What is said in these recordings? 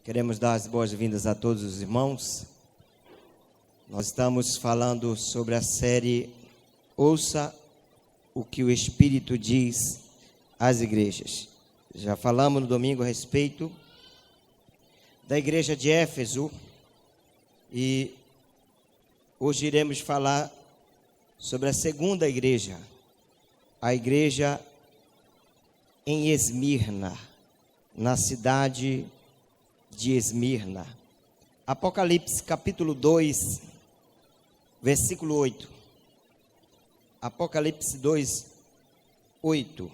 Queremos dar as boas-vindas a todos os irmãos. Nós estamos falando sobre a série Ouça o que o Espírito diz às igrejas. Já falamos no domingo a respeito da igreja de Éfeso e hoje iremos falar sobre a segunda igreja, a igreja em Esmirna, na cidade de Esmirna. Apocalipse capítulo 2, versículo 8. Apocalipse 2, 8.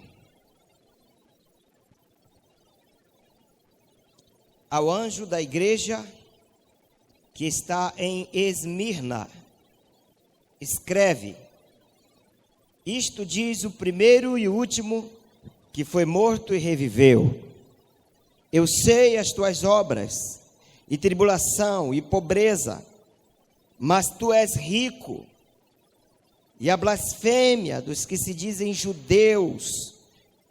Ao anjo da igreja que está em Esmirna, escreve: isto diz o primeiro e o último que foi morto e reviveu. Eu sei as tuas obras, e tribulação, e pobreza, mas tu és rico, e a blasfêmia dos que se dizem judeus,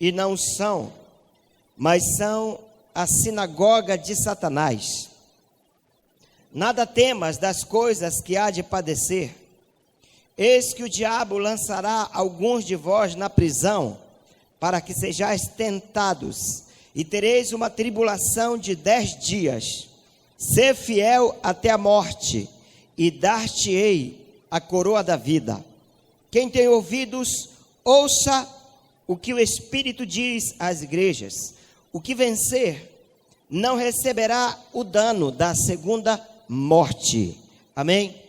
e não são, mas são a sinagoga de Satanás. Nada temas das coisas que há de padecer. Eis que o diabo lançará alguns de vós na prisão, para que sejais tentados, e tereis uma tribulação de 10 dias. Sê fiel até a morte, e dar-te-ei a coroa da vida. Quem tem ouvidos, ouça o que o Espírito diz às igrejas. O que vencer não receberá o dano da segunda morte. Amém?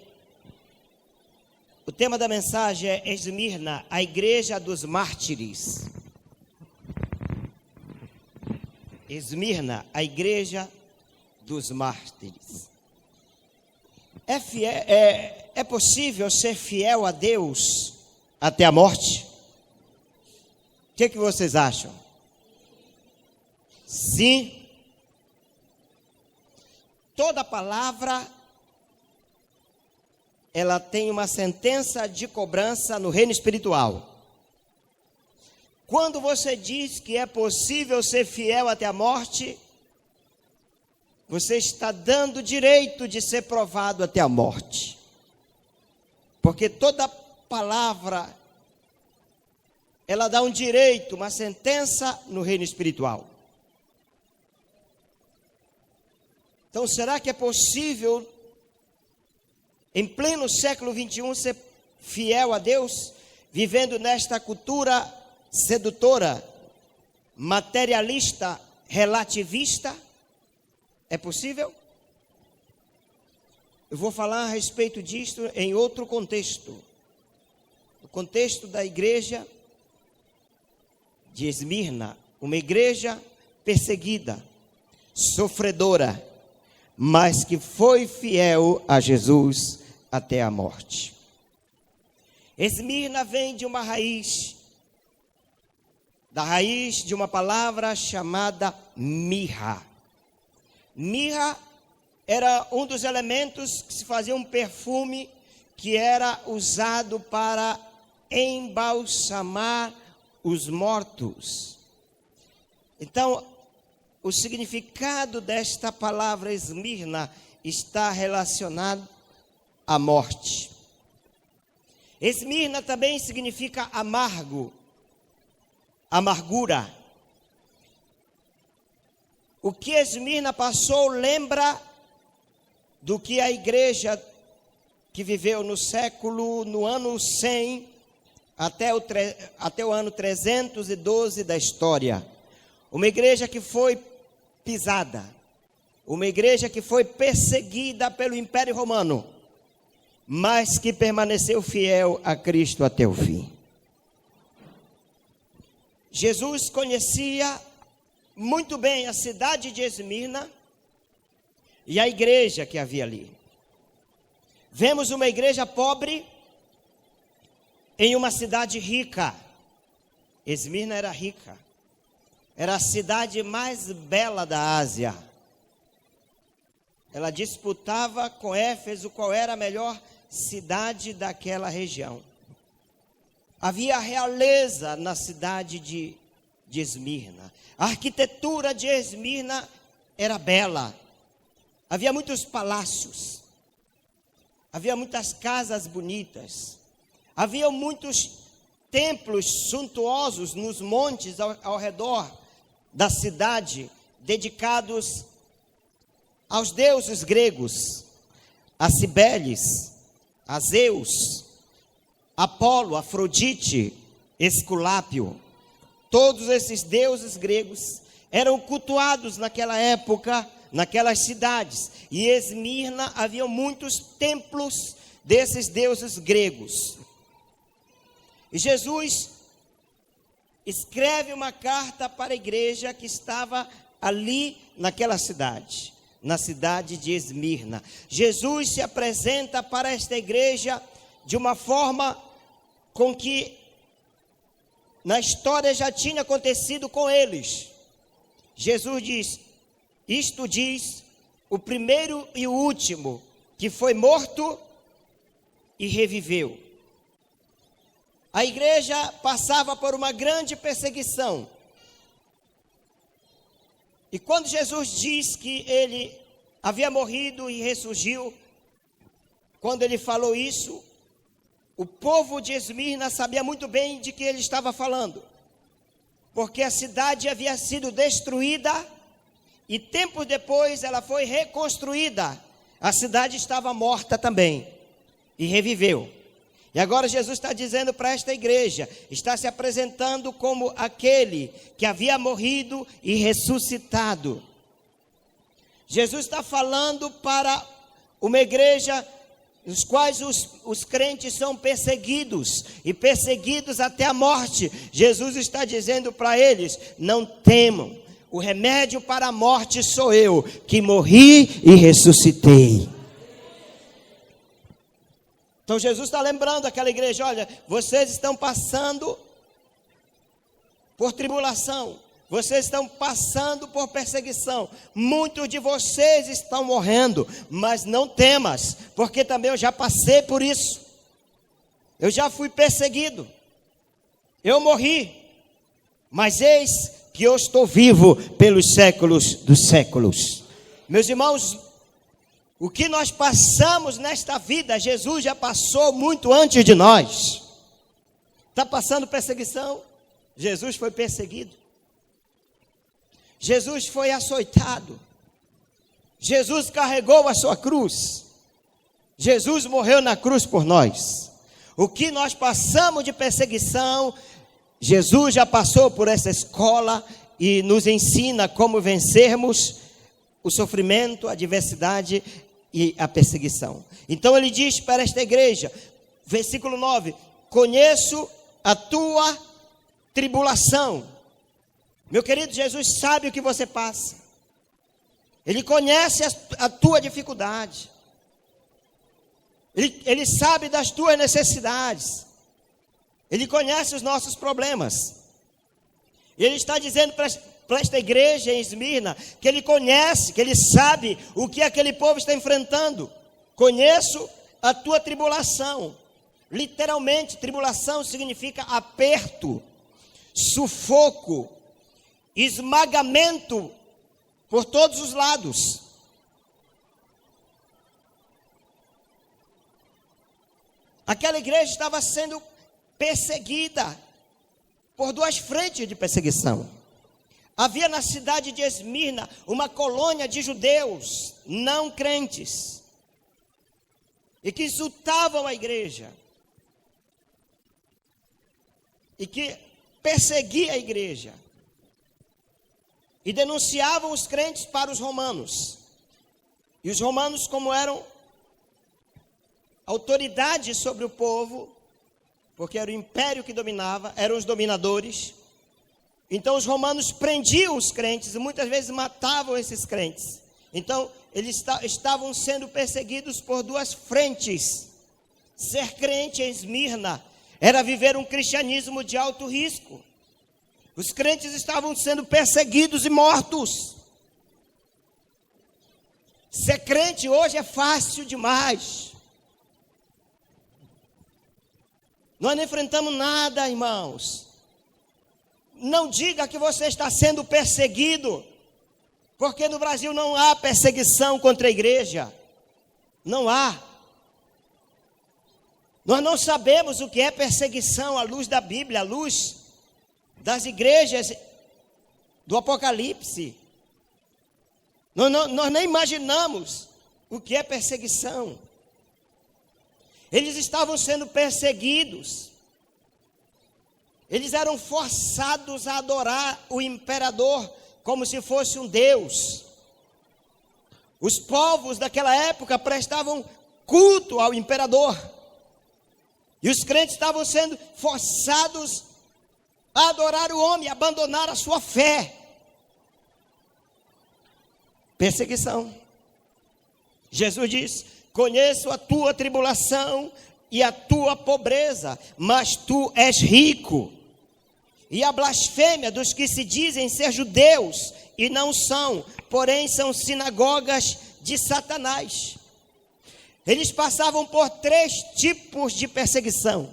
O tema da mensagem é Esmirna, a igreja dos mártires. Esmirna, a igreja dos mártires. É possível ser fiel a Deus até a morte? O que vocês acham? Sim. Toda palavra, ela tem uma sentença de cobrança no reino espiritual. Quando você diz que é possível ser fiel até a morte, você está dando o direito de ser provado até a morte. Porque toda palavra, ela dá um direito, uma sentença no reino espiritual. Então, será que é possível, em pleno século 21, ser fiel a Deus, vivendo nesta cultura sedutora, materialista, relativista? É possível? Eu vou falar a respeito disto em outro contexto. O contexto da igreja de Esmirna, uma igreja perseguida, sofredora, mas que foi fiel a Jesus até a morte. Esmirna vem de uma raiz, da raiz de uma palavra chamada mirra. Mirra era um dos elementos que se fazia um perfume que era usado para embalsamar os mortos. Então, o significado desta palavra Esmirna está relacionado à morte. Esmirna também significa amargo, amargura. O que Esmirna passou lembra do que a igreja que viveu no ano 100 até o ano 312 da história. Uma igreja que foi pisada, uma igreja que foi perseguida pelo Império Romano, mas que permaneceu fiel a Cristo até o fim. Jesus conhecia muito bem a cidade de Esmirna e a igreja que havia ali. Vemos uma igreja pobre em uma cidade rica. Esmirna era rica. Era a cidade mais bela da Ásia. Ela disputava com Éfeso qual era a melhor cidade daquela região. Havia realeza na cidade de Esmirna. A arquitetura de Esmirna era bela. Havia muitos palácios, havia muitas casas bonitas, havia muitos templos suntuosos nos montes ao redor da cidade, dedicados aos deuses gregos, a Cibeles, a Zeus, Apolo, Afrodite, Esculápio. Todos esses deuses gregos eram cultuados naquela época, naquelas cidades. E em Esmirna havia muitos templos desses deuses gregos. E Jesus escreve uma carta para a igreja que estava ali naquela cidade, na cidade de Esmirna. Jesus se apresenta para esta igreja de uma forma com que na história já tinha acontecido com eles. Jesus diz: isto diz o primeiro e o último, que foi morto e reviveu. A igreja passava por uma grande perseguição. E quando Jesus diz que ele havia morrido e ressurgiu, quando ele falou isso, o povo de Esmirna sabia muito bem de que ele estava falando, porque a cidade havia sido destruída e tempos depois ela foi reconstruída. A cidade estava morta também e reviveu. E agora Jesus está dizendo para esta igreja, está se apresentando como aquele que havia morrido e ressuscitado. Jesus está falando para uma igreja nos quais os crentes são perseguidos, e perseguidos até a morte. Jesus está dizendo para eles: não temam, o remédio para a morte sou eu, que morri e ressuscitei. Então Jesus está lembrando aquela igreja: olha, vocês estão passando por tribulação, vocês estão passando por perseguição, muitos de vocês estão morrendo, mas não temas, porque também eu já passei por isso, eu já fui perseguido, eu morri, mas eis que eu estou vivo pelos séculos dos séculos. Meus irmãos, o que nós passamos nesta vida, Jesus já passou muito antes de nós. Está passando perseguição? Jesus foi perseguido. Jesus foi açoitado. Jesus carregou a sua cruz. Jesus morreu na cruz por nós. O que nós passamos de perseguição, Jesus já passou por essa escola e nos ensina como vencermos o sofrimento, a adversidade e a perseguição. Então ele diz para esta igreja, versículo 9: conheço a tua tribulação. Meu querido, Jesus sabe o que você passa. Ele conhece a tua dificuldade. Ele sabe das tuas necessidades. Ele conhece os nossos problemas. E ele está dizendo para esta igreja em Esmirna que ele conhece, que ele sabe o que aquele povo está enfrentando. Conheço a tua tribulação. Literalmente, tribulação significa aperto, sufoco, esmagamento por todos os lados. Aquela igreja estava sendo perseguida por duas frentes de perseguição. Havia na cidade de Esmirna uma colônia de judeus não crentes e que insultavam a igreja e que perseguia a igreja e denunciavam os crentes para os romanos. E os romanos, como eram autoridade sobre o povo, porque era o império que dominava, eram os dominadores, então os romanos prendiam os crentes e muitas vezes matavam esses crentes. Então eles estavam sendo perseguidos por duas frentes. Ser crente em Esmirna era viver um cristianismo de alto risco. Os crentes estavam sendo perseguidos e mortos. Ser crente hoje é fácil demais. Nós não enfrentamos nada, irmãos. Não diga que você está sendo perseguido, Porque no Brasil não há perseguição contra a igreja. Não há. Nós não sabemos o que é perseguição à luz da Bíblia, à luz das igrejas do Apocalipse. Nós nem imaginamos o que é perseguição. Eles estavam sendo perseguidos. Eles eram forçados a adorar o imperador como se fosse um deus. Os povos daquela época prestavam culto ao imperador. E os crentes estavam sendo forçados a adorar o homem, a abandonar a sua fé. Perseguição. Jesus diz: conheço a tua tribulação e a tua pobreza, mas tu és rico. E a blasfêmia dos que se dizem ser judeus e não são, porém são sinagogas de Satanás. Eles passavam por 3 tipos de perseguição.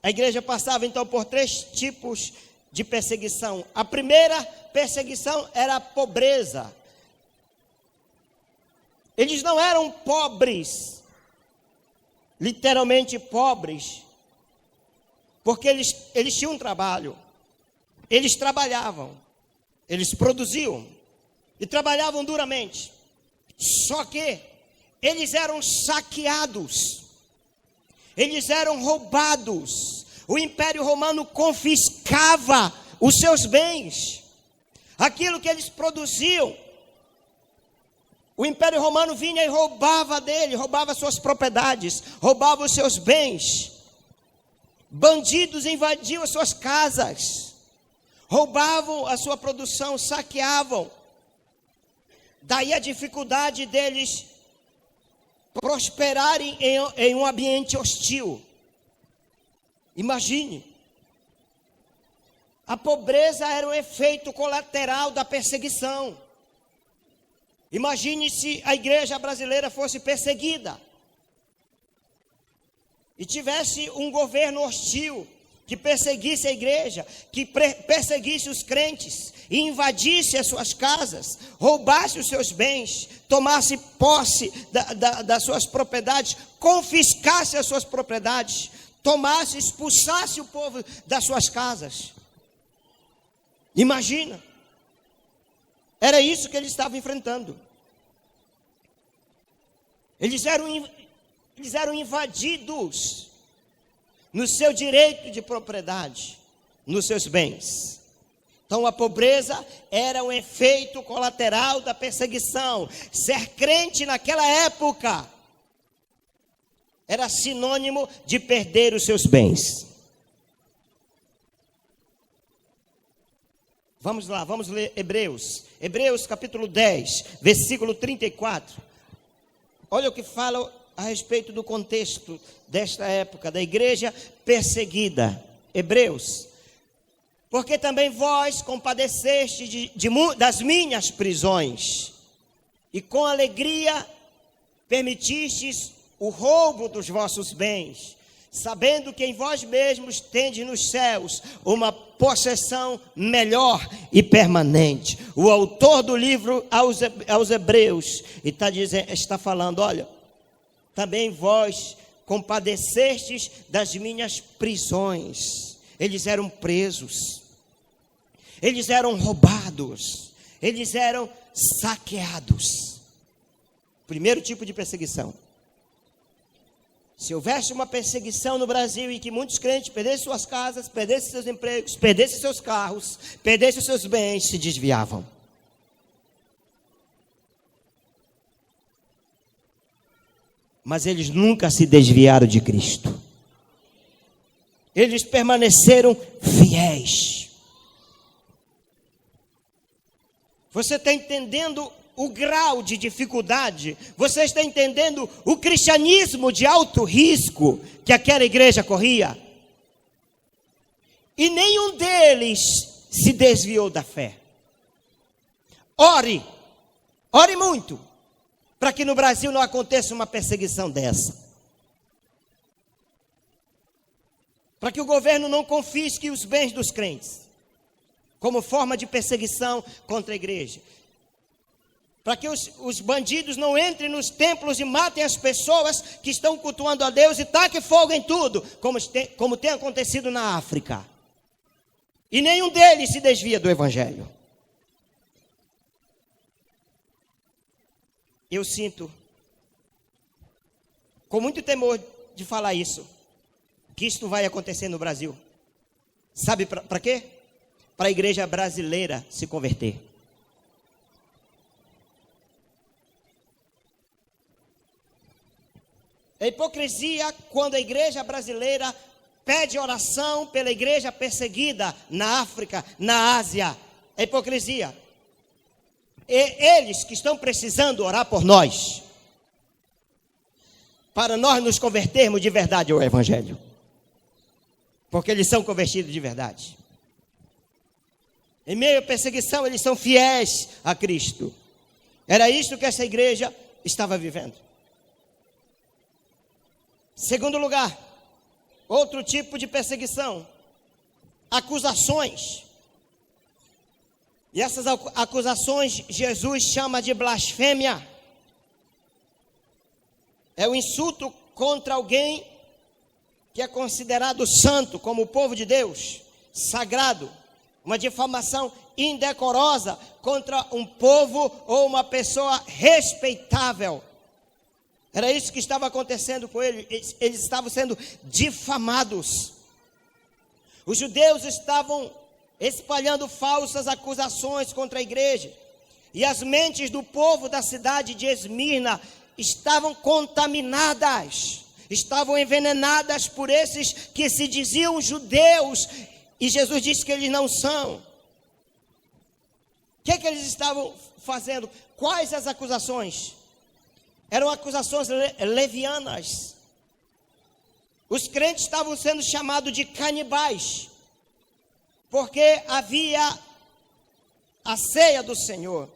A igreja passava então por 3 tipos de perseguição. A primeira perseguição era a pobreza. Eles não eram pobres, literalmente pobres, porque eles tinham um trabalho, eles trabalhavam, eles produziam e trabalhavam duramente. Só que eles eram saqueados, eles eram roubados. O Império Romano confiscava os seus bens, aquilo que eles produziam. O Império Romano vinha e roubava dele, roubava suas propriedades, roubava os seus bens. Bandidos invadiam as suas casas, roubavam a sua produção, saqueavam. Daí a dificuldade deles prosperarem em um ambiente hostil. Imagine, a pobreza era um efeito colateral da perseguição. Imagine se a igreja brasileira fosse perseguida e tivesse um governo hostil que perseguisse a igreja, que perseguisse os crentes e invadisse as suas casas, roubasse os seus bens, tomasse posse das suas propriedades, confiscasse as suas propriedades, tomasse, expulsasse o povo das suas casas. Imagina. Era isso que eles estavam enfrentando. Eles eram invadidos no seu direito de propriedade, nos seus bens. Então a pobreza era um efeito colateral da perseguição. Ser crente naquela época era sinônimo de perder os seus bens. Vamos lá, vamos ler Hebreus. Hebreus capítulo 10, versículo 34. Olha o que fala a respeito do contexto desta época, da igreja perseguida. Hebreus. Porque também vós compadeceste das minhas prisões, e com alegria permitistes o roubo dos vossos bens, sabendo que em vós mesmos tendes nos céus uma possessão melhor e permanente. O autor do livro aos Hebreus está falando, olha, também vós compadecestes das minhas prisões. Eles eram presos, eles eram roubados, eles eram saqueados. Primeiro tipo de perseguição. Se houvesse uma perseguição no Brasil em que muitos crentes perdessem suas casas, perdessem seus empregos, perdessem seus carros, perdessem seus bens, se desviavam. Mas eles nunca se desviaram de Cristo. Eles permaneceram fiéis. Você está entendendo o grau de dificuldade? Você está entendendo o cristianismo de alto risco que aquela igreja corria? E nenhum deles se desviou da fé. Ore muito, para que no Brasil não aconteça uma perseguição dessa. Para que o governo não confisque os bens dos crentes, como forma de perseguição contra a igreja. para que os bandidos não entrem nos templos e matem as pessoas que estão cultuando a Deus e taquem fogo em tudo, como tem acontecido na África. E nenhum deles se desvia do Evangelho. Eu sinto, com muito temor de falar isso, que isto vai acontecer no Brasil. Sabe para quê? Para a igreja brasileira se converter. É hipocrisia quando a igreja brasileira pede oração pela igreja perseguida na África, na Ásia. É hipocrisia. E eles que estão precisando orar por nós, para nós nos convertermos de verdade ao Evangelho. Porque eles são convertidos de verdade. Em meio à perseguição, eles são fiéis a Cristo. Era isso que essa igreja estava vivendo. Segundo lugar, outro tipo de perseguição, acusações. E essas acusações Jesus chama de blasfêmia. É o insulto contra alguém que é considerado santo, como o povo de Deus, sagrado. Uma difamação indecorosa contra um povo ou uma pessoa respeitável. Era isso que estava acontecendo com eles. Eles estavam sendo difamados. Os judeus estavam espalhando falsas acusações contra a igreja. E as mentes do povo da cidade de Esmirna estavam contaminadas. Estavam envenenadas por esses que se diziam judeus. E Jesus disse que eles não são. O que eles estavam fazendo? Quais as acusações? Eram acusações levianas. Os crentes estavam sendo chamados de canibais, porque havia a ceia do Senhor.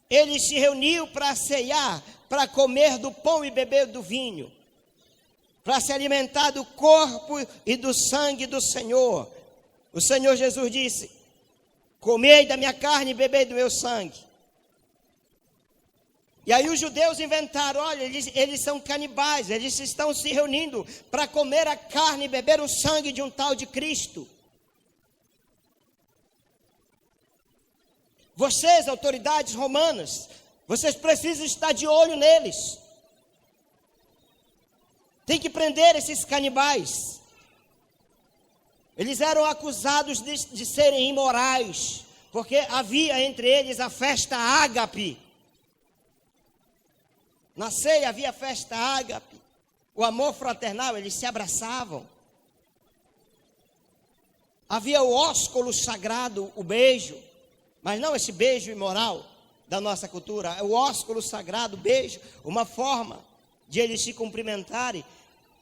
Eles se reuniam para ceiar, para comer do pão e beber do vinho, para se alimentar do corpo e do sangue do Senhor. O Senhor Jesus disse: comei da minha carne e bebei do meu sangue. E aí os judeus inventaram, olha, eles são canibais, eles estão se reunindo para comer a carne e beber o sangue de um tal de Cristo. Vocês, autoridades romanas, vocês precisam estar de olho neles. Tem que prender esses canibais. Eles eram acusados de serem imorais, porque havia entre eles a festa ágape. Na ceia havia festa ágape, o amor fraternal, eles se abraçavam. Havia o ósculo sagrado, o beijo, mas não esse beijo imoral da nossa cultura. É o ósculo sagrado, o beijo, uma forma de eles se cumprimentarem.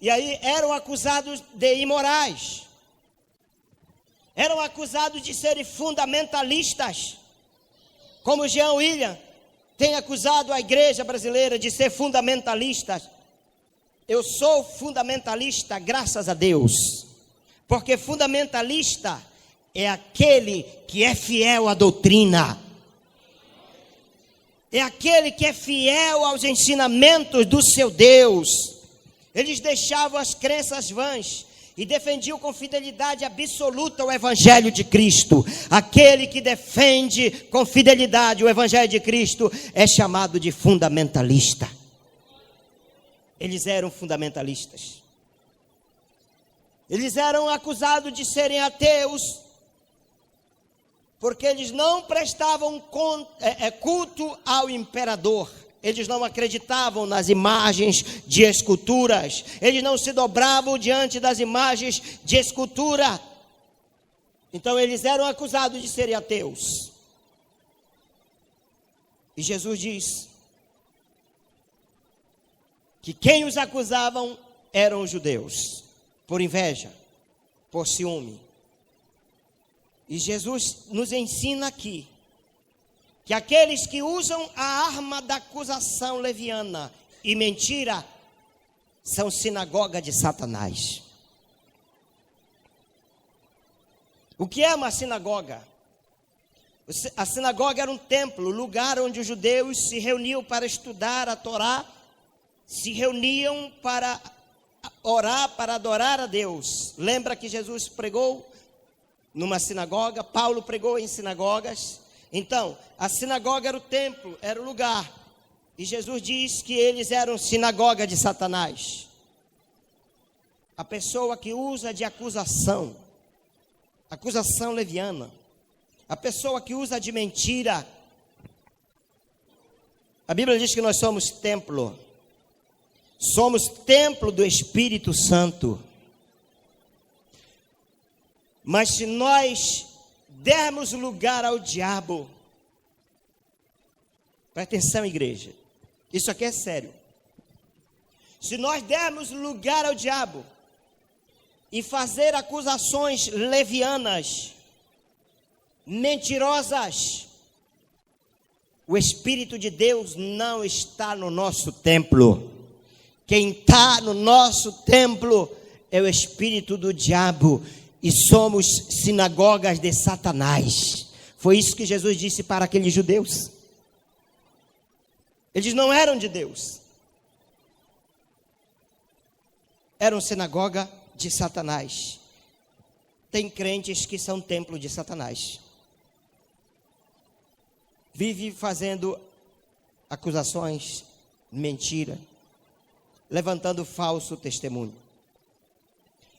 E aí eram acusados de imorais. Eram acusados de serem fundamentalistas, como Jean William tem acusado a igreja brasileira de ser fundamentalista. Eu sou fundamentalista, graças a Deus, porque fundamentalista é aquele que é fiel à doutrina, é aquele que é fiel aos ensinamentos do seu Deus. Eles deixavam as crenças vãs e defendiam com fidelidade absoluta o Evangelho de Cristo. Aquele que defende com fidelidade o Evangelho de Cristo é chamado de fundamentalista. Eles eram fundamentalistas. Eles eram acusados de serem ateus, porque eles não prestavam culto ao imperador. Eles não acreditavam nas imagens de esculturas. Eles não se dobravam diante das imagens de escultura. Então eles eram acusados de serem ateus. E Jesus diz que quem os acusavam eram os judeus, por inveja, por ciúme. E Jesus nos ensina aqui que aqueles que usam a arma da acusação leviana e mentira são sinagoga de Satanás. O que é uma sinagoga? A sinagoga era um templo, lugar onde os judeus se reuniam para estudar a Torá, se reuniam para orar, para adorar a Deus. Lembra que Jesus pregou numa sinagoga, Paulo pregou em sinagogas. Então, a sinagoga era o templo, era o lugar. E Jesus diz que eles eram sinagoga de Satanás. A pessoa que usa de acusação leviana. A pessoa que usa de mentira. A Bíblia diz que nós somos templo. Somos templo do Espírito Santo. Mas se nós dermos lugar ao diabo, presta atenção, igreja, isso aqui é sério. Se nós dermos lugar ao diabo e fazer acusações levianas, mentirosas, o Espírito de Deus não está no nosso templo. Quem está no nosso templo é o espírito do diabo, e somos sinagogas de Satanás. Foi isso que Jesus disse para aqueles judeus. Eles não eram de Deus, eram sinagoga de Satanás. Tem crentes que são templo de Satanás. Vive fazendo acusações, mentira, levantando falso testemunho.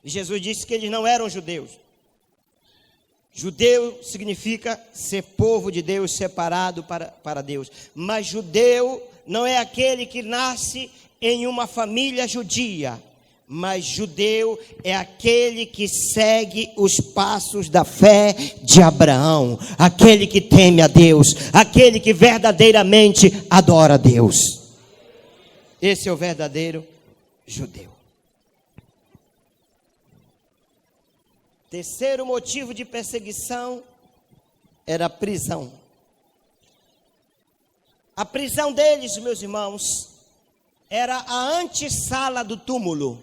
E Jesus disse que eles não eram judeus. Judeu significa ser povo de Deus, separado para Deus. Mas judeu não é aquele que nasce em uma família judia. Mas judeu é aquele que segue os passos da fé de Abraão. Aquele que teme a Deus. Aquele que verdadeiramente adora a Deus. Esse é o verdadeiro judeu. Terceiro motivo de perseguição era a prisão. A prisão deles, meus irmãos, era a antessala do túmulo.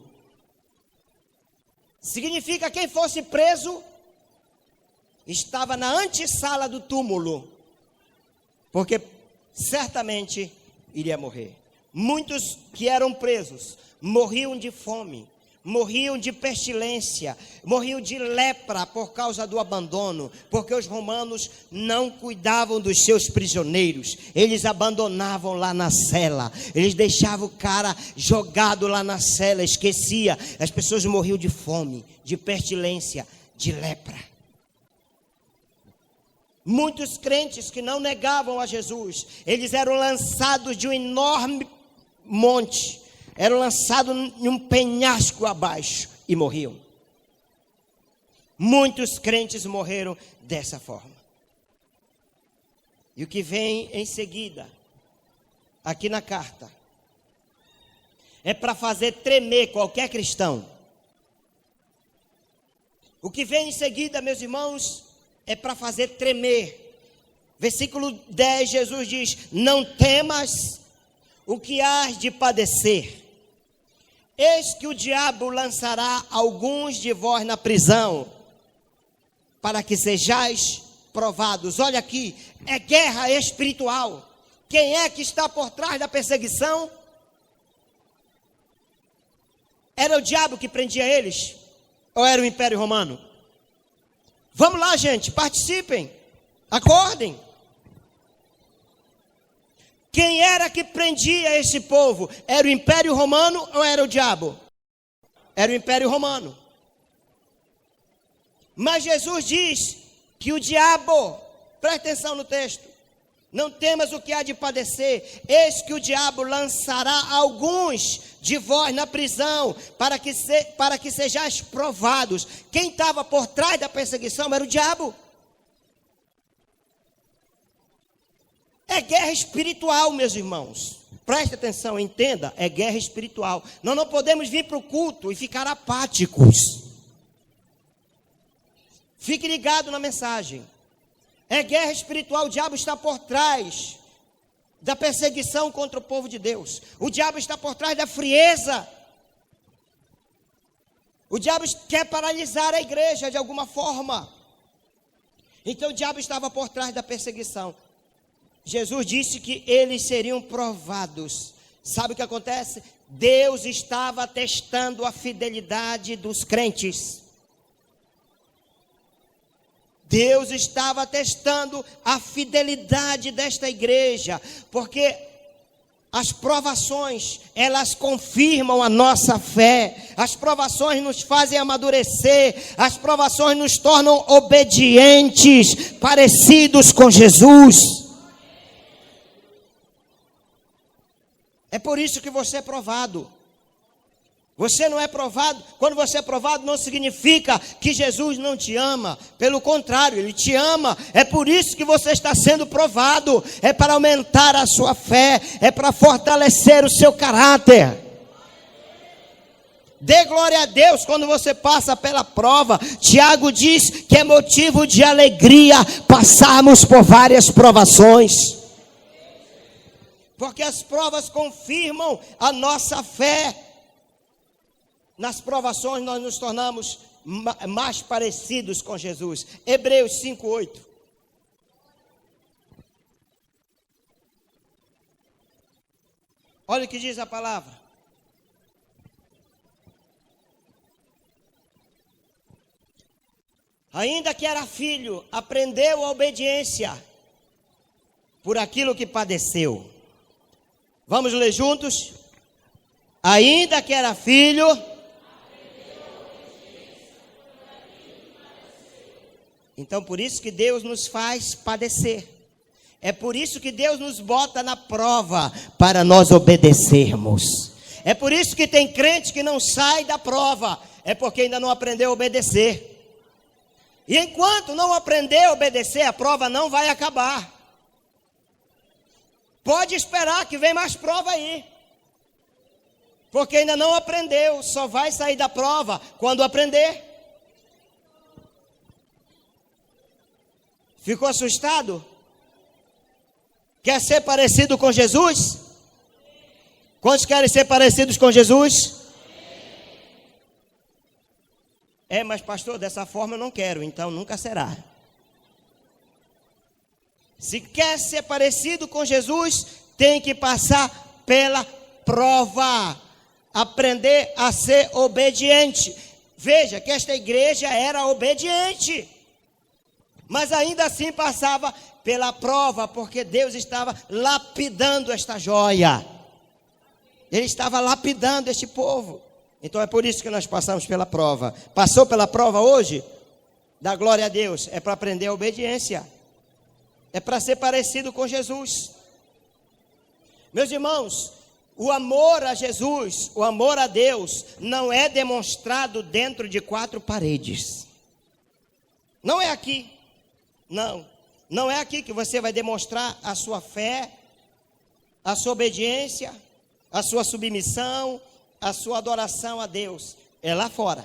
Significa que quem fosse preso estava na antessala do túmulo, porque certamente iria morrer. Muitos que eram presos morriam de fome, morriam de pestilência, morriam de lepra por causa do abandono, porque os romanos não cuidavam dos seus prisioneiros. Eles abandonavam lá na cela, eles deixavam o cara jogado lá na cela, esquecia. As pessoas morriam de fome, de pestilência, de lepra. Muitos crentes que não negavam a Jesus, eles eram lançados de um enorme monte, eram lançados em um penhasco abaixo e morriam. Muitos crentes morreram dessa forma. E o que vem em seguida, aqui na carta, é para fazer tremer qualquer cristão. O que vem em seguida, meus irmãos, é para fazer tremer. Versículo 10, Jesus diz: não temas o que hás de padecer. Eis que o diabo lançará alguns de vós na prisão, para que sejais provados. Olha aqui, é guerra espiritual. Quem é que está por trás da perseguição? Era o diabo que prendia eles? Ou era o Império Romano? Vamos lá, gente, participem, acordem. Quem era que prendia esse povo? Era o Império Romano ou era o diabo? Era o Império Romano. Mas Jesus diz que o diabo, presta atenção no texto, não temas o que há de padecer, eis que o diabo lançará alguns de vós na prisão, para que sejais provados. Quem estava por trás da perseguição era o diabo. É guerra espiritual, meus irmãos. Preste atenção, entenda, é guerra espiritual. Nós não podemos vir para o culto e ficar apáticos. Fique ligado na mensagem. É guerra espiritual, o diabo está por trás da perseguição contra o povo de Deus. O diabo está por trás da frieza. O diabo quer paralisar a igreja de alguma forma. Então o diabo estava por trás da perseguição. Jesus disse que eles seriam provados. Sabe o que acontece? Deus estava testando a fidelidade dos crentes. Deus estava testando a fidelidade desta igreja, porque as provações, elas confirmam a nossa fé, as provações nos fazem amadurecer, as provações nos tornam obedientes, parecidos com Jesus. É por isso que você é provado. Você não é provado, quando você é provado não significa que Jesus não te ama, pelo contrário, Ele te ama, é por isso que você está sendo provado, é para aumentar a sua fé, é para fortalecer o seu caráter. Dê glória a Deus quando você passa pela prova. Tiago diz que é motivo de alegria passarmos por várias provações, porque as provas confirmam a nossa fé. Nas provações nós nos tornamos mais parecidos com Jesus. Hebreus 5:8. Olha o que diz a palavra. Ainda que era filho, aprendeu a obediência por aquilo que padeceu. Vamos ler juntos? Ainda que era filho, então por isso que Deus nos faz padecer. É por isso que Deus nos bota na prova, para nós obedecermos. É por isso que tem crente que não sai da prova, é porque ainda não aprendeu a obedecer. E enquanto não aprender a obedecer, a prova não vai acabar. Pode esperar que vem mais prova aí, porque ainda não aprendeu, só vai sair da prova quando aprender. Ficou assustado? Quer ser parecido com Jesus? Quantos querem ser parecidos com Jesus? Mas pastor, dessa forma eu não quero, então nunca será. Se quer ser parecido com Jesus, tem que passar pela prova, aprender a ser obediente. Veja que esta igreja era obediente, mas ainda assim passava pela prova, porque Deus estava lapidando esta joia. Ele estava lapidando este povo. Então é por isso que nós passamos pela prova. Passou pela prova hoje? Dá glória a Deus. É para aprender a obediência. É para ser parecido com Jesus. Meus irmãos, o amor a Jesus, o amor a Deus, não é demonstrado dentro de quatro paredes. Não é aqui. Não é aqui que você vai demonstrar a sua fé, a sua obediência, a sua submissão, a sua adoração a Deus. É lá fora.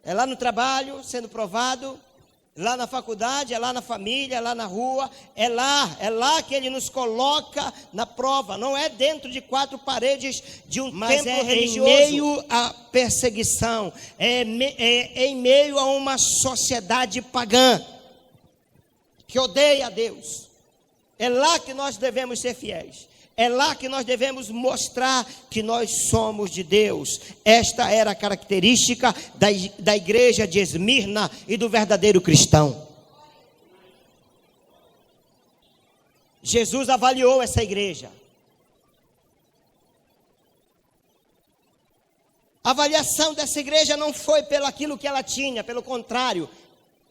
É lá no trabalho, sendo provado, lá na faculdade, é lá na família, é lá na rua, é lá que Ele nos coloca na prova. Não é dentro de quatro paredes de um templo religioso. Em meio à perseguição, é em meio a uma sociedade pagã que odeia a Deus. É lá que nós devemos ser fiéis. É lá que nós devemos mostrar que nós somos de Deus. Esta era a característica da igreja de Esmirna e do verdadeiro cristão. Jesus avaliou essa igreja. A avaliação dessa igreja não foi pelo aquilo que ela tinha, pelo contrário,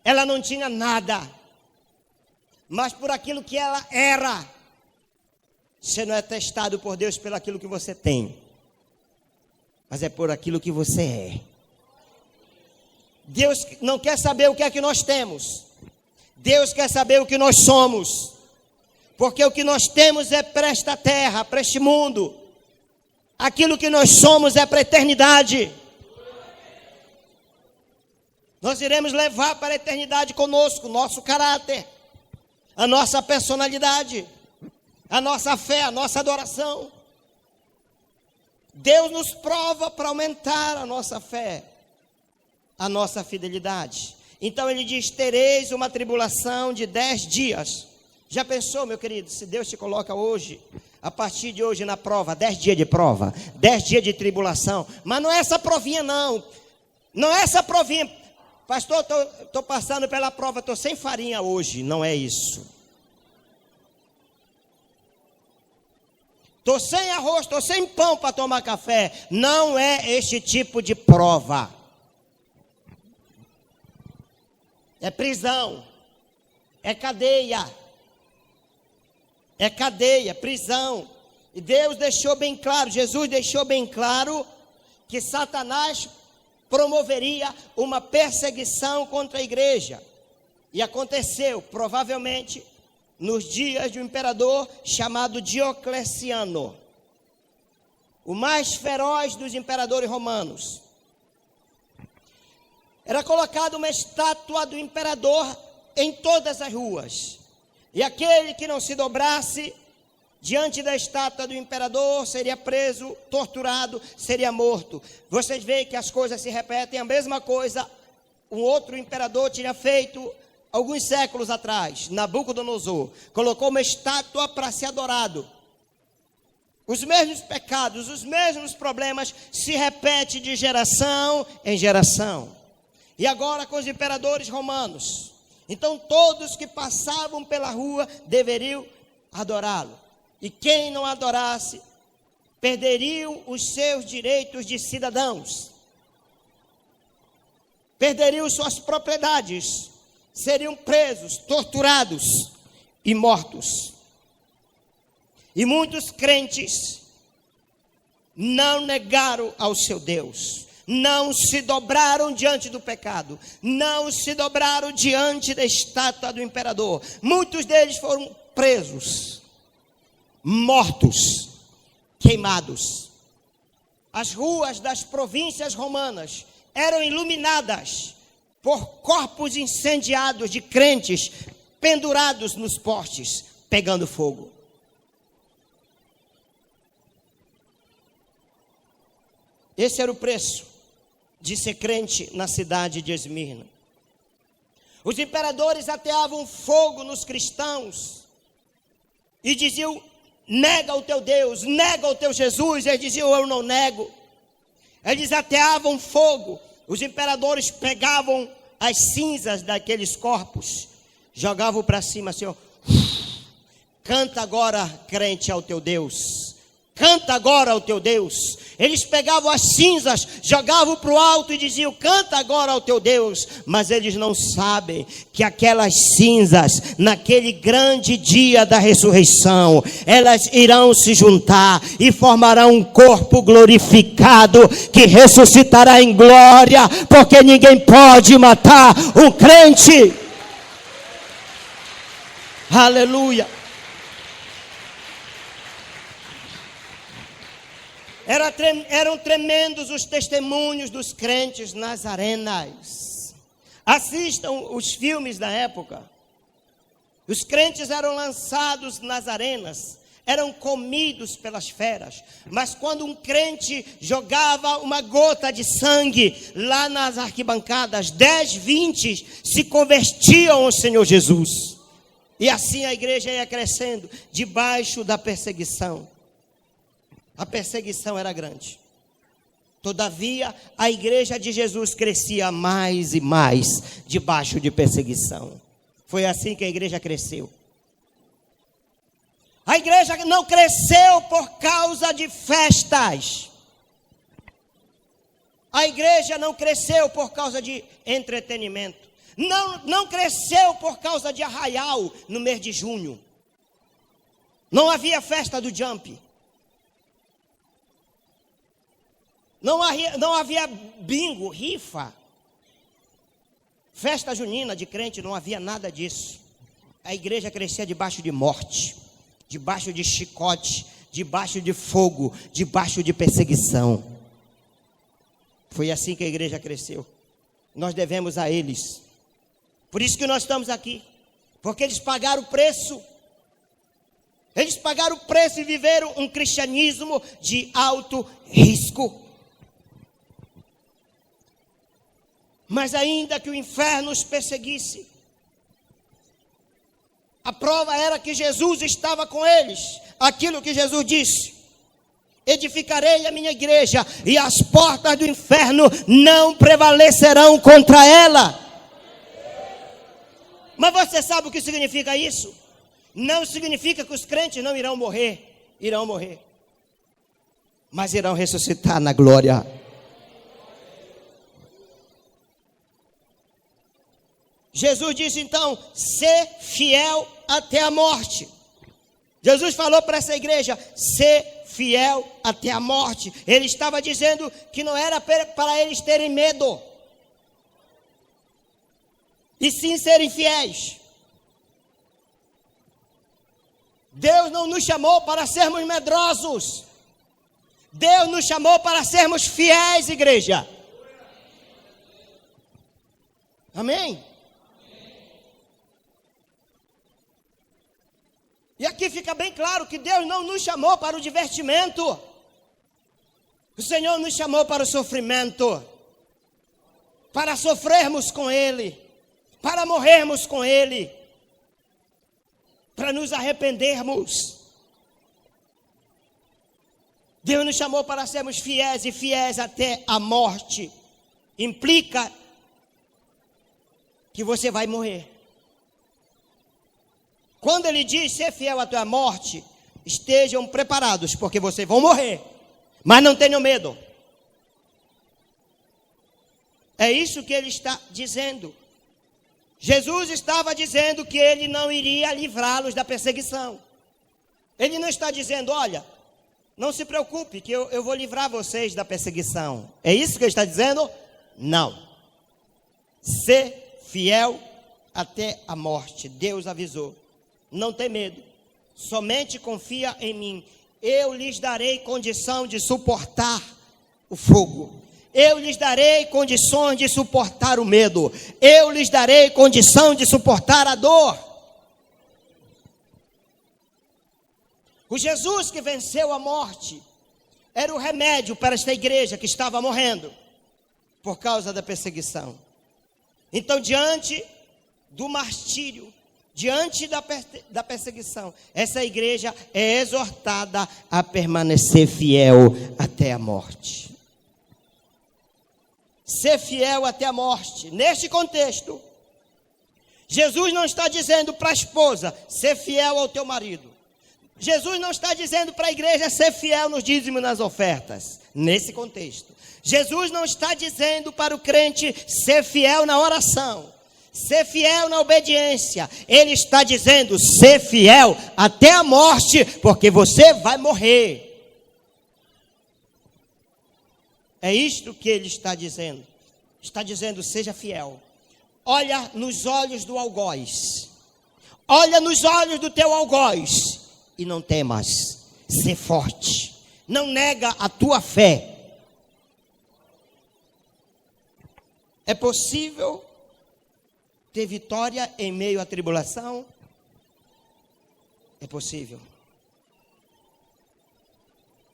ela não tinha nada, mas por aquilo que ela era. Você não é testado por Deus pelo aquilo que você tem, mas é por aquilo que você é. Deus não quer saber o que é que nós temos. Deus quer saber o que nós somos. Porque o que nós temos é para esta terra, para este mundo. Aquilo que nós somos é para a eternidade. Nós iremos levar para a eternidade conosco o nosso caráter, a nossa personalidade, a nossa fé, a nossa adoração. Deus nos prova para aumentar a nossa fé, a nossa fidelidade. Então ele diz: tereis uma tribulação de 10 dias. Já pensou, meu querido, se Deus te coloca hoje, a partir de hoje na prova, 10 dias de prova, 10 dias de tribulação, mas não é essa provinha não, não é essa provinha, pastor, estou passando pela prova, estou sem farinha hoje, não é isso. Estou sem arroz, estou sem pão para tomar café, não é este tipo de prova. É prisão, é cadeia, prisão. E Deus deixou bem claro, Jesus deixou bem claro que Satanás promoveria uma perseguição contra a igreja. E aconteceu, provavelmente, nos dias de um imperador chamado Diocleciano, o mais feroz dos imperadores romanos. Era colocada uma estátua do imperador em todas as ruas. E aquele que não se dobrasse diante da estátua do imperador seria preso, torturado, seria morto. Vocês veem que as coisas se repetem. A mesma coisa um outro imperador tinha feito alguns séculos atrás. Nabucodonosor colocou uma estátua para ser adorado. Os mesmos pecados, os mesmos problemas se repetem de geração em geração. E agora com os imperadores romanos. Então todos que passavam pela rua deveriam adorá-lo. E quem não adorasse, perderiam os seus direitos de cidadãos. Perderiam suas propriedades. Seriam presos, torturados e mortos. E muitos crentes não negaram ao seu Deus. Não se dobraram diante do pecado, não se dobraram diante da estátua do imperador. Muitos deles foram presos, mortos, queimados. As ruas das províncias romanas eram iluminadas por corpos incendiados de crentes pendurados nos postes, pegando fogo. Esse era o preço de ser crente na cidade de Esmirna. Os imperadores ateavam fogo nos cristãos e diziam: nega o teu Deus, nega o teu Jesus. Eles diziam: eu não nego. Eles ateavam fogo. Os imperadores pegavam as cinzas daqueles corpos, jogavam para cima assim, ó. Canta agora, crente, ao teu Deus. Canta agora ao teu Deus. Eles pegavam as cinzas, jogavam para o alto e diziam: canta agora ao teu Deus. Mas eles não sabem que aquelas cinzas, naquele grande dia da ressurreição, elas irão se juntar e formarão um corpo glorificado que ressuscitará em glória, porque ninguém pode matar um crente. Aleluia. Eram tremendos os testemunhos dos crentes nas arenas. Assistam os filmes da época. Os crentes eram lançados nas arenas, eram comidos pelas feras. Mas quando um crente jogava uma gota de sangue lá nas arquibancadas, 10, 20 se convertiam ao Senhor Jesus. E assim a igreja ia crescendo debaixo da perseguição. A perseguição era grande. Todavia, a igreja de Jesus crescia mais e mais debaixo de perseguição. Foi assim que a igreja cresceu. A igreja não cresceu por causa de festas. A igreja não cresceu por causa de entretenimento. Não cresceu por causa de arraial no mês de junho. Não havia festa do jump. Não havia bingo, rifa, festa junina de crente, não havia nada disso. A igreja crescia debaixo de morte, debaixo de chicote, debaixo de fogo, debaixo de perseguição. Foi assim que a igreja cresceu. Nós devemos a eles. Por isso que nós estamos aqui, porque eles pagaram o preço. Eles pagaram o preço e viveram um cristianismo de alto risco. Mas ainda que o inferno os perseguisse, a prova era que Jesus estava com eles. Aquilo que Jesus disse: edificarei a minha igreja e as portas do inferno não prevalecerão contra ela. Mas você sabe o que significa isso? Não significa que os crentes não irão morrer. Irão morrer, mas irão ressuscitar na glória. Jesus disse então: ser fiel até a morte. Jesus falou para essa igreja: ser fiel até a morte. Ele estava dizendo que não era para eles terem medo, e sim serem fiéis. Deus não nos chamou para sermos medrosos. Deus nos chamou para sermos fiéis, igreja. Amém? E aqui fica bem claro que Deus não nos chamou para o divertimento. O Senhor nos chamou para o sofrimento, para sofrermos com Ele, para morrermos com Ele, para nos arrependermos. Deus nos chamou para sermos fiéis e fiéis até a morte. Implica que você vai morrer. Quando Ele diz ser fiel até a morte, estejam preparados, porque vocês vão morrer, mas não tenham medo. É isso que Ele está dizendo. Jesus estava dizendo que Ele não iria livrá-los da perseguição. Ele não está dizendo: olha, não se preocupe que eu vou livrar vocês da perseguição. É isso que Ele está dizendo? Não. Ser fiel até a morte. Deus avisou: não tem medo, somente confia em mim. Eu lhes darei condição de suportar o fogo. Eu lhes darei condições de suportar o medo. Eu lhes darei condição de suportar a dor. O Jesus que venceu a morte era o remédio para esta igreja que estava morrendo por causa da perseguição. Então, diante do martírio, diante da perseguição, essa igreja é exortada a permanecer fiel até a morte. Ser fiel até a morte. Neste contexto, Jesus não está dizendo para a esposa: ser fiel ao teu marido. Jesus não está dizendo para a igreja ser fiel nos dízimos e nas ofertas. Nesse contexto, Jesus não está dizendo para o crente ser fiel na oração, ser fiel na obediência. Ele está dizendo: ser fiel até a morte, porque você vai morrer. É isto que ele está dizendo. Está dizendo: seja fiel. Olha nos olhos do algoz. Olha nos olhos do teu algoz e não temas. Ser forte. Não nega a tua fé. É possível ter vitória em meio à tribulação? É possível.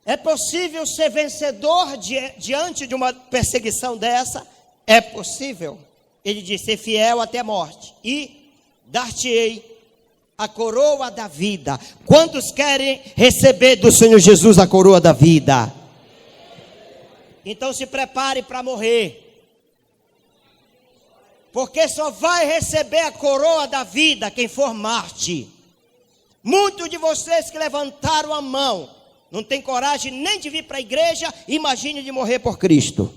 É possível ser vencedor diante de uma perseguição dessa? É possível. Ele diz: ser fiel até a morte, e dar-te-ei a coroa da vida. Quantos querem receber do Senhor Jesus a coroa da vida? Então se prepare para morrer, porque só vai receber a coroa da vida quem for Marte. Muitos de vocês que levantaram a mão não tem coragem nem de vir para a igreja, imagine de morrer por Cristo.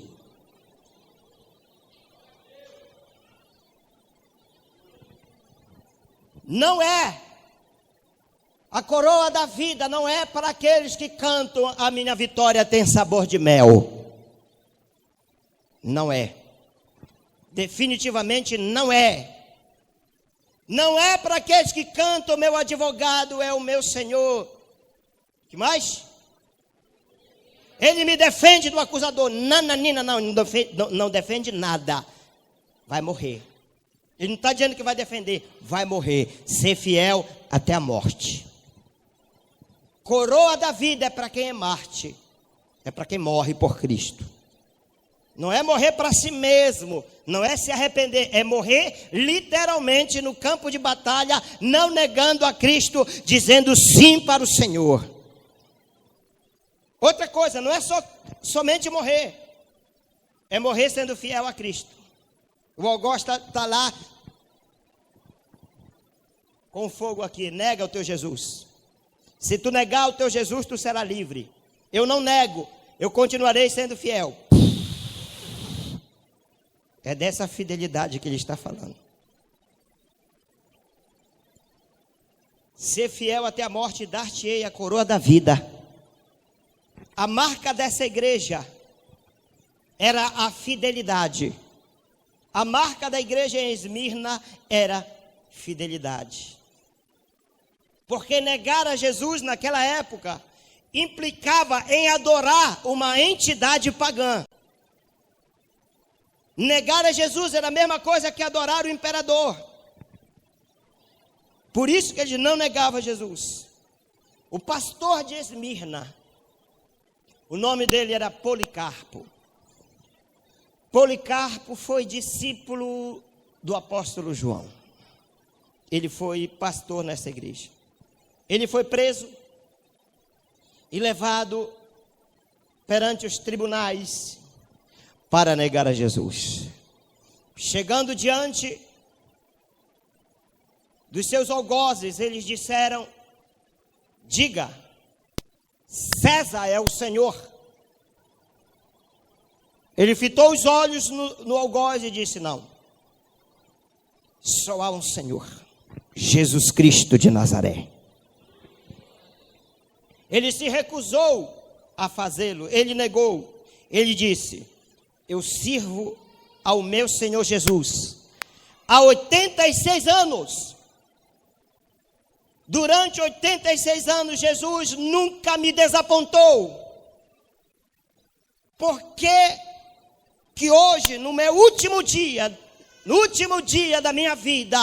Não é. A coroa da vida não é para aqueles que cantam: a minha vitória tem sabor de mel. Não é. Definitivamente não é. Não é para aqueles que cantam: meu advogado é o meu Senhor. Que mais? Ele me defende do acusador. Nananina, não defende nada. Vai morrer. Ele não está dizendo que vai defender. Vai morrer. Ser fiel até a morte. Coroa da vida é para quem é Marte. É para quem morre por Cristo. Não é morrer para si mesmo, não é se arrepender, é morrer literalmente no campo de batalha, não negando a Cristo, dizendo sim para o Senhor. Outra coisa, não é somente morrer, é morrer sendo fiel a Cristo. O algoz está lá com fogo aqui, nega o teu Jesus. Se tu negar o teu Jesus, tu será livre. Eu não nego, eu continuarei sendo fiel. É dessa fidelidade que ele está falando. Ser fiel até a morte, dar-te-ei a coroa da vida. A marca dessa igreja era a fidelidade. A marca da igreja em Esmirna era fidelidade. Porque negar a Jesus naquela época implicava em adorar uma entidade pagã. Negar a Jesus era a mesma coisa que adorar o imperador. Por isso que ele não negava Jesus. O pastor de Esmirna, o nome dele era Policarpo. Policarpo foi discípulo do apóstolo João. Ele foi pastor nessa igreja. Ele foi preso e levado perante os tribunais para negar a Jesus. Chegando diante dos seus algozes, eles disseram: diga, César é o Senhor. Ele fitou os olhos no algoz e disse: não, só há um Senhor, Jesus Cristo de Nazaré. Ele se recusou a fazê-lo, ele negou. Ele disse: eu sirvo ao meu Senhor Jesus há 86 anos. Durante 86 anos, Jesus nunca me desapontou. Por que hoje, no meu último dia, no último dia da minha vida,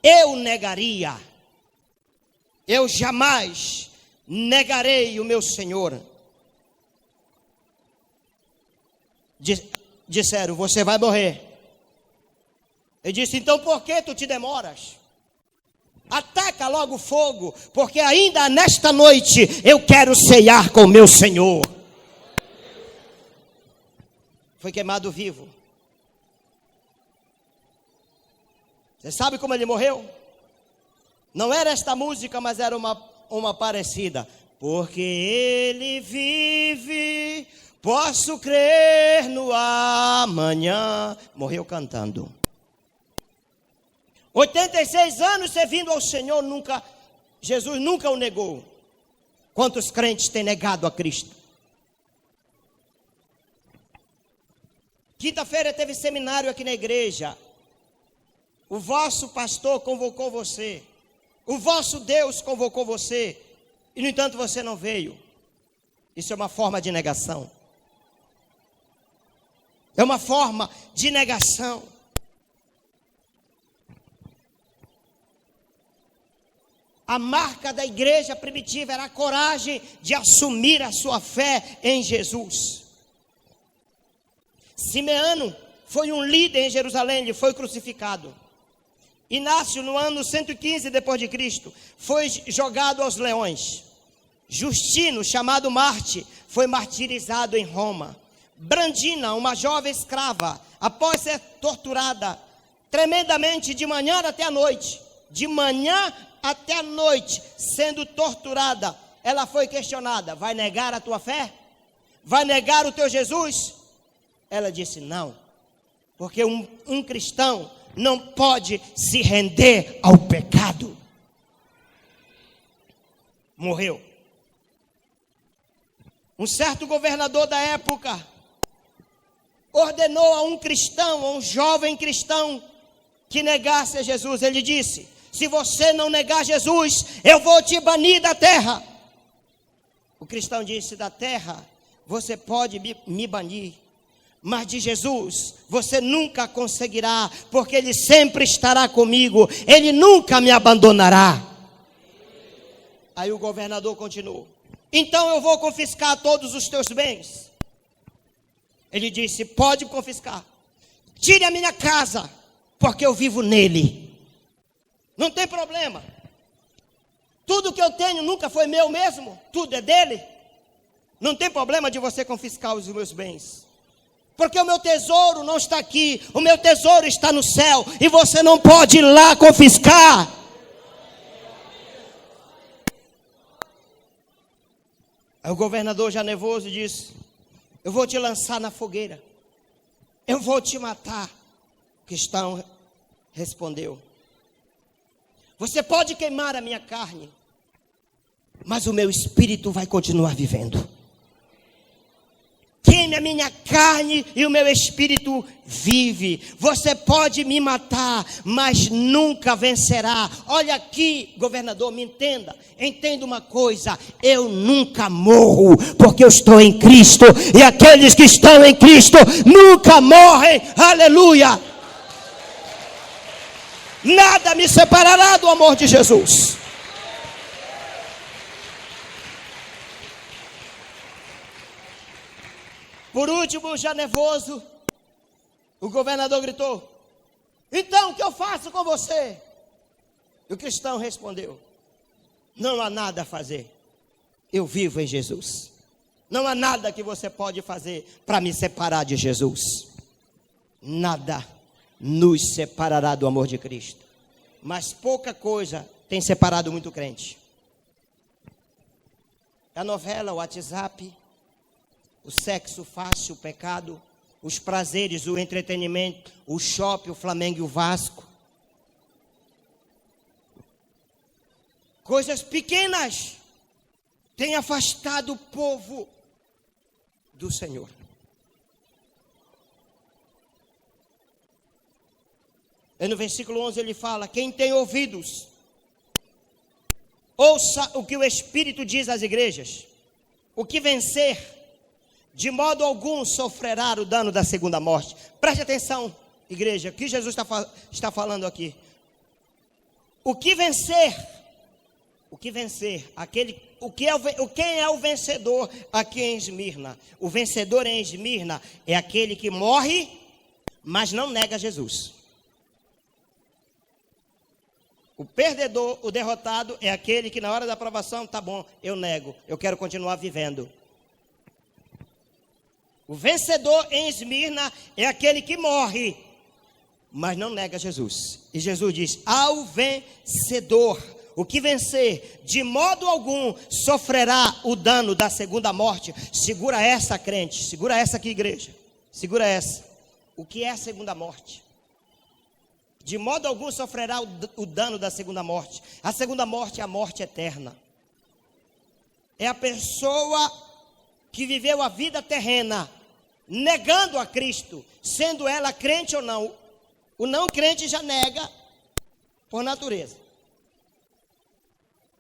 eu negaria? Eu jamais negarei o meu Senhor. Disseram: você vai morrer. Ele disse: então por que tu te demoras? Ataca logo o fogo, porque ainda nesta noite eu quero ceiar com o meu Senhor. Foi queimado vivo. Você sabe como ele morreu? Não era esta música, mas era uma parecida. Porque ele vive, posso crer no amanhã. Morreu cantando. 86 anos servindo ao Senhor, Jesus nunca o negou. Quantos crentes têm negado a Cristo? Quinta-feira teve seminário aqui na igreja. O vosso pastor convocou você. O vosso Deus convocou você. E no entanto você não veio. Isso é uma forma de negação. É uma forma de negação. A marca da igreja primitiva era a coragem de assumir a sua fé em Jesus. Simeão foi um líder em Jerusalém, ele foi crucificado. Inácio, no ano 115 depois de Cristo, foi jogado aos leões. Justino, chamado Marte, foi martirizado em Roma. Brandina, uma jovem escrava, após ser torturada tremendamente de manhã até a noite, sendo torturada, ela foi questionada: vai negar a tua fé? Vai negar o teu Jesus? Ela disse: não, porque um cristão não pode se render ao pecado. Morreu. Um certo governador da época ordenou a um cristão, a um jovem cristão, que negasse a Jesus. Ele disse: se você não negar Jesus, eu vou te banir da terra. O cristão disse: da terra você pode me banir, mas de Jesus você nunca conseguirá, porque Ele sempre estará comigo, Ele nunca me abandonará. Aí o governador continuou: então eu vou confiscar todos os teus bens, Ele disse: pode confiscar, tire a minha casa, porque eu vivo nele. Não tem problema. Tudo que eu tenho nunca foi meu mesmo, tudo é dele. Não tem problema de você confiscar os meus bens, porque o meu tesouro não está aqui, o meu tesouro está no céu, e você não pode ir lá confiscar. Aí o governador, já nervoso, disse: eu vou te lançar na fogueira, eu vou te matar. Cristão respondeu: você pode queimar a minha carne, mas o meu espírito vai continuar vivendo. Queime a minha carne e o meu espírito vive. Você pode me matar, mas nunca vencerá. Olha aqui, governador, me entenda. Entenda uma coisa: eu nunca morro, porque eu estou em Cristo. E aqueles que estão em Cristo nunca morrem. Aleluia! Nada me separará do amor de Jesus. Por último, já nervoso, o governador gritou: então o que eu faço com você? E o cristão respondeu: não há nada a fazer, eu vivo em Jesus. Não há nada que você pode fazer para me separar de Jesus. Nada nos separará do amor de Cristo. Mas pouca coisa tem separado muito crente. A novela, o WhatsApp, o sexo fácil, o pecado, os prazeres, o entretenimento, o shopping, o Flamengo e o Vasco. Coisas pequenas têm afastado o povo do Senhor. E no versículo 11 ele fala: quem tem ouvidos, ouça o que o Espírito diz às igrejas. O que vencer, de modo algum sofrerá o dano da segunda morte. Preste atenção, igreja, o que Jesus está falando aqui. Quem é o vencedor aqui em Esmirna? O vencedor em Esmirna é aquele que morre, mas não nega Jesus. O perdedor, o derrotado, é aquele que na hora da aprovação: tá bom, eu nego, eu quero continuar vivendo. O vencedor em Esmirna é aquele que morre, mas não nega Jesus. E Jesus diz: ao vencedor, o que vencer, de modo algum sofrerá o dano da segunda morte. Segura essa, crente, segura essa aqui, igreja, segura essa. O que é a segunda morte? De modo algum sofrerá o dano da segunda morte. A segunda morte é a morte eterna. É a pessoa que viveu a vida terrena negando a Cristo, sendo ela crente ou não. O não crente já nega por natureza.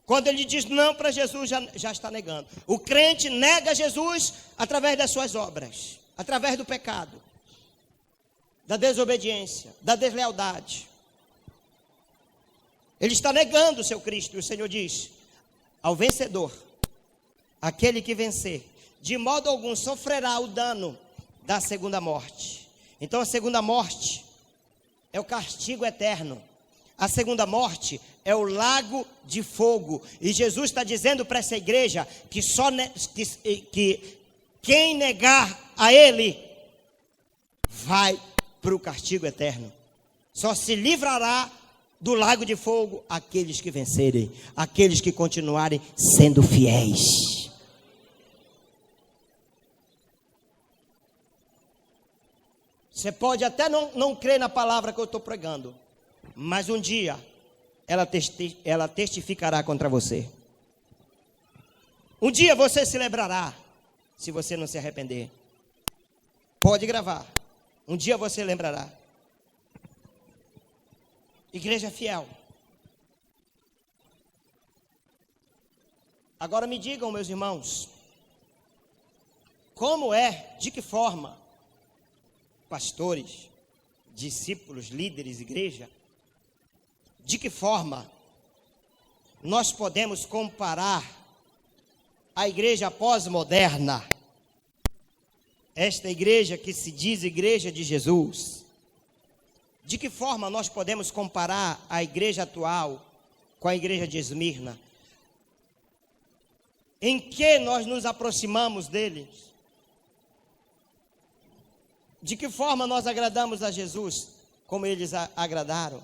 Quando ele diz não para Jesus, já está negando. O crente nega Jesus através das suas obras, através do pecado, da desobediência, da deslealdade. Ele está negando o seu Cristo. E o Senhor diz: ao vencedor, aquele que vencer, de modo algum sofrerá o dano da segunda morte. Então a segunda morte é o castigo eterno. A segunda morte é o lago de fogo. E Jesus está dizendo para essa igreja que que quem negar a Ele vai para o castigo eterno. Só se livrará do lago de fogo aqueles que vencerem, aqueles que continuarem sendo fiéis. Você pode até não crer na palavra que eu estou pregando, mas um dia ela testificará contra você. Um dia você se lembrará, se você não se arrepender. Pode gravar. Um dia você lembrará. Igreja fiel. Agora me digam, meus irmãos, como é, de que forma, pastores, discípulos, líderes, igreja, de que forma nós podemos comparar a igreja pós-moderna, esta igreja que se diz igreja de Jesus, de que forma nós podemos comparar a igreja atual com a igreja de Esmirna? Em que nós nos aproximamos deles? De que forma nós agradamos a Jesus, como eles agradaram?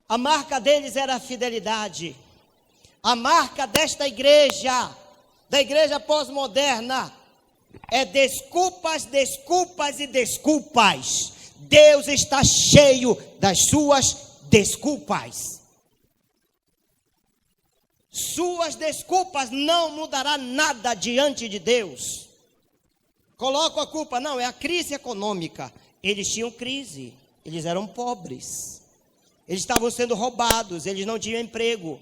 A marca deles era a fidelidade. A marca desta igreja, da igreja pós-moderna, é desculpas, desculpas e desculpas. Deus está cheio das suas desculpas. Suas desculpas não mudará nada diante de Deus. Coloco a culpa, não, é a crise econômica. Eles tinham crise, eles eram pobres. Eles estavam sendo roubados, eles não tinham emprego.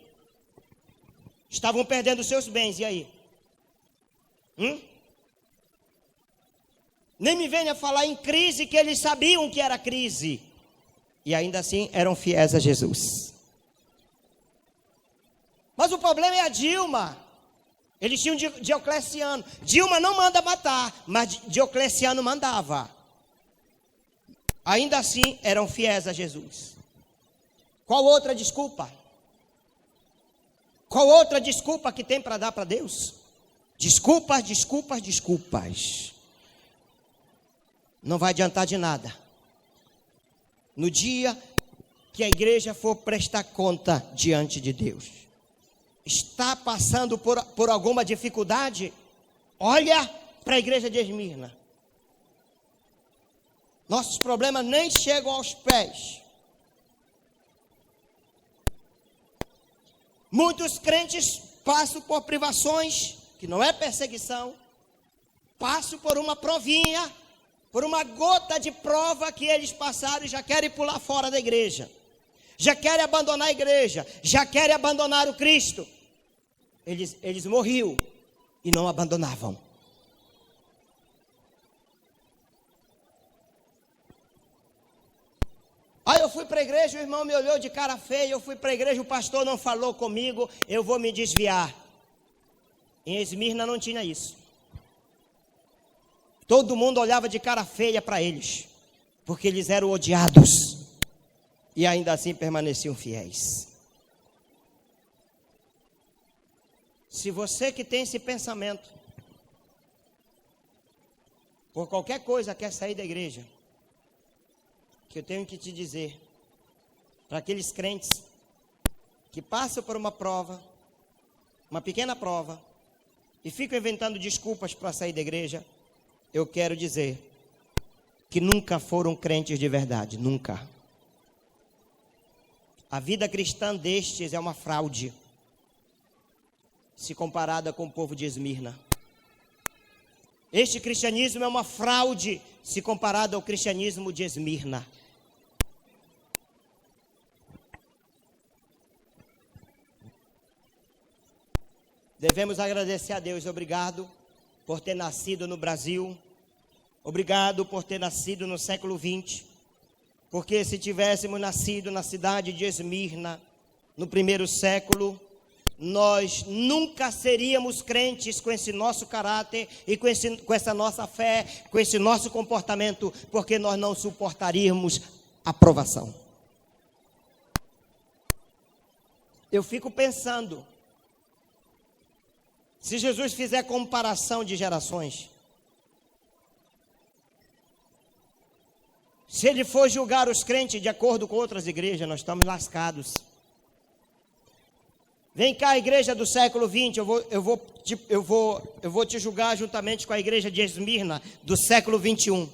Estavam perdendo seus bens, e aí? Nem me venha falar em crise, que eles sabiam que era crise. E ainda assim eram fiéis a Jesus. Mas o problema é a Dilma. Eles tinham Diocleciano. Dilma não manda matar, mas Diocleciano mandava. Ainda assim eram fiéis a Jesus. Qual outra desculpa? Qual outra desculpa que tem para dar para Deus? Desculpas, desculpas, desculpas. Não vai adiantar de nada. No dia que a igreja for prestar conta diante de Deus, está passando por alguma dificuldade? Olha para a igreja de Esmirna. Nossos problemas nem chegam aos pés. Muitos crentes passam por privações, que não é perseguição, passam por uma provinha, por uma gota de prova que eles passaram e já querem pular fora da igreja. Já querem abandonar a igreja, já querem abandonar o Cristo. Eles morriam e não abandonavam. Aí eu fui para a igreja, o irmão me olhou de cara feia, eu fui para a igreja, o pastor não falou comigo, eu vou me desviar. Em Esmirna não tinha isso. Todo mundo olhava de cara feia para eles, porque eles eram odiados. E ainda assim permaneciam fiéis. Se você que tem esse pensamento, por qualquer coisa quer sair da igreja, que eu tenho que te dizer, para aqueles crentes que passam por uma prova, uma pequena prova, e ficam inventando desculpas para sair da igreja, eu quero dizer que nunca foram crentes de verdade, nunca. A vida cristã destes é uma fraude, se comparada com o povo de Esmirna. Este cristianismo é uma fraude, se comparado ao cristianismo de Esmirna. Devemos agradecer a Deus, obrigado por ter nascido no Brasil, obrigado por ter nascido no século 20, porque se tivéssemos nascido na cidade de Esmirna, no primeiro século, nós nunca seríamos crentes com esse nosso caráter e com essa nossa fé, com esse nosso comportamento, porque nós não suportaríamos a provação. Eu fico pensando, se Jesus fizer comparação de gerações, se ele for julgar os crentes de acordo com outras igrejas, nós estamos lascados. Vem cá, a igreja do século 20, eu vou te julgar juntamente com a igreja de Esmirna do século 21.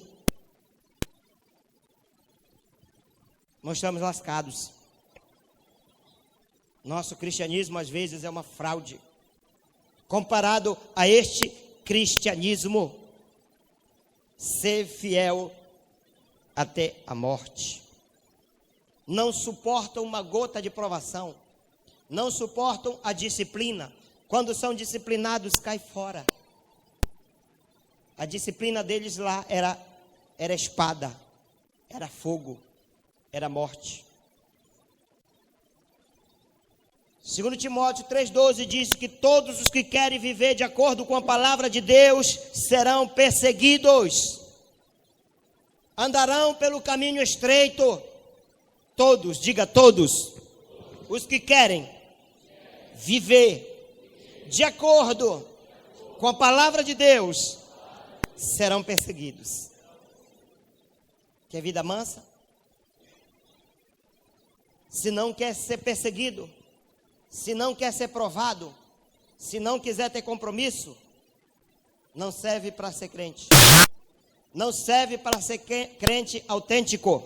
Nós estamos lascados. Nosso cristianismo às vezes é uma fraude, comparado a este cristianismo. Ser fiel até a morte. Não suportam uma gota de provação. Não suportam a disciplina. Quando são disciplinados, cai fora. A disciplina deles lá era espada, era fogo, era morte. 2 Timóteo 3,12 diz que todos os que querem viver de acordo com a palavra de Deus serão perseguidos. Andarão pelo caminho estreito. Todos, diga todos. Os que querem viver de acordo com a palavra de Deus serão perseguidos. Quer vida mansa? Se não quer ser perseguido, se não quer ser provado, se não quiser ter compromisso, não serve para ser crente. Não serve para ser crente autêntico.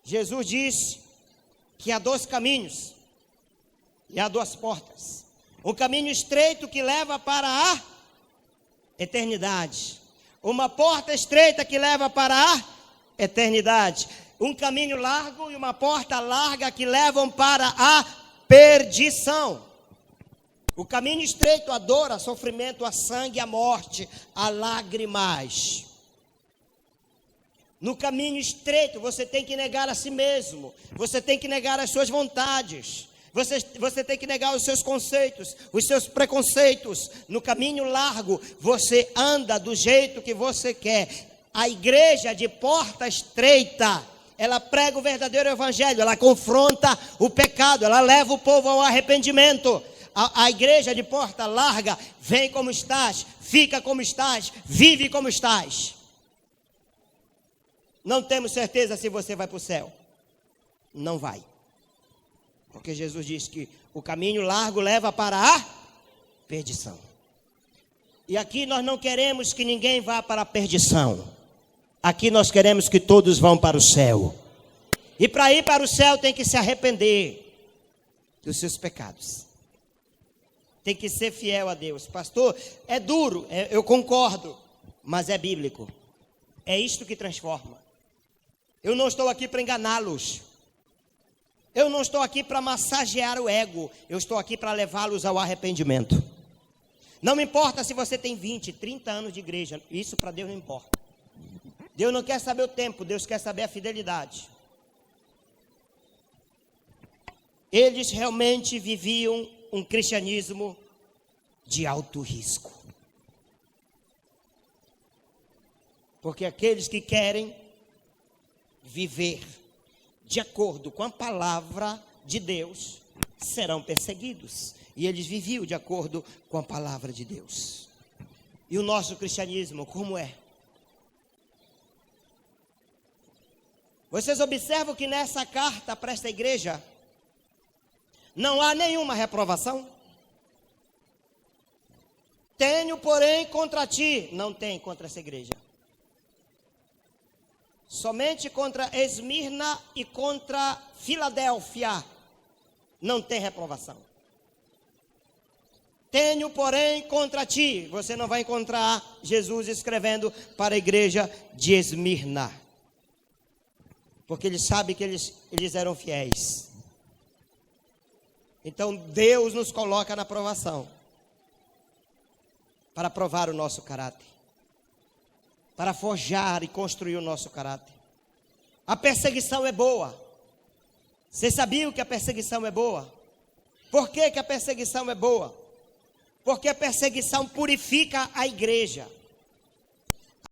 Jesus disse que há 2 caminhos e há 2 portas. Um caminho estreito que leva para a eternidade. Uma porta estreita que leva para a eternidade. Um caminho largo e uma porta larga que levam para a perdição. O caminho estreito, a dor, a sofrimento, a sangue, a morte, a lágrimas. No caminho estreito, você tem que negar a si mesmo. Você tem que negar as suas vontades. Você tem que negar os seus conceitos, os seus preconceitos. No caminho largo, você anda do jeito que você quer. A igreja de porta estreita, ela prega o verdadeiro evangelho, ela confronta o pecado, ela leva o povo ao arrependimento. A igreja de porta larga, vem como estás, fica como estás, vive como estás. Não temos certeza se você vai para o céu. Não vai. Porque Jesus disse que o caminho largo leva para a perdição. E aqui nós não queremos que ninguém vá para a perdição. Aqui nós queremos que todos vão para o céu. E para ir para o céu tem que se arrepender dos seus pecados. Tem que ser fiel a Deus. Pastor, é duro, eu concordo, mas é bíblico. É isto que transforma. Eu não estou aqui para enganá-los. Eu não estou aqui para massagear o ego. Eu estou aqui para levá-los ao arrependimento. Não me importa se você tem 20, 30 anos de igreja. Isso para Deus não importa. Deus não quer saber o tempo, Deus quer saber a fidelidade. Eles realmente viviam um cristianismo de alto risco. Porque aqueles que querem viver de acordo com a palavra de Deus serão perseguidos. E eles viviam de acordo com a palavra de Deus. E o nosso cristianismo, como é? Vocês observam que nessa carta para esta igreja não há nenhuma reprovação? Tenho, porém, contra ti. Não tem contra essa igreja. Somente contra Esmirna e contra Filadélfia não tem reprovação. Tenho, porém, contra ti. Você não vai encontrar Jesus escrevendo para a igreja de Esmirna. Porque ele sabe que eles eram fiéis. Então Deus nos coloca na provação. Para provar o nosso caráter. Para forjar e construir o nosso caráter. A perseguição é boa. Vocês sabiam que a perseguição é boa? Por que a perseguição é boa? Porque a perseguição purifica a igreja.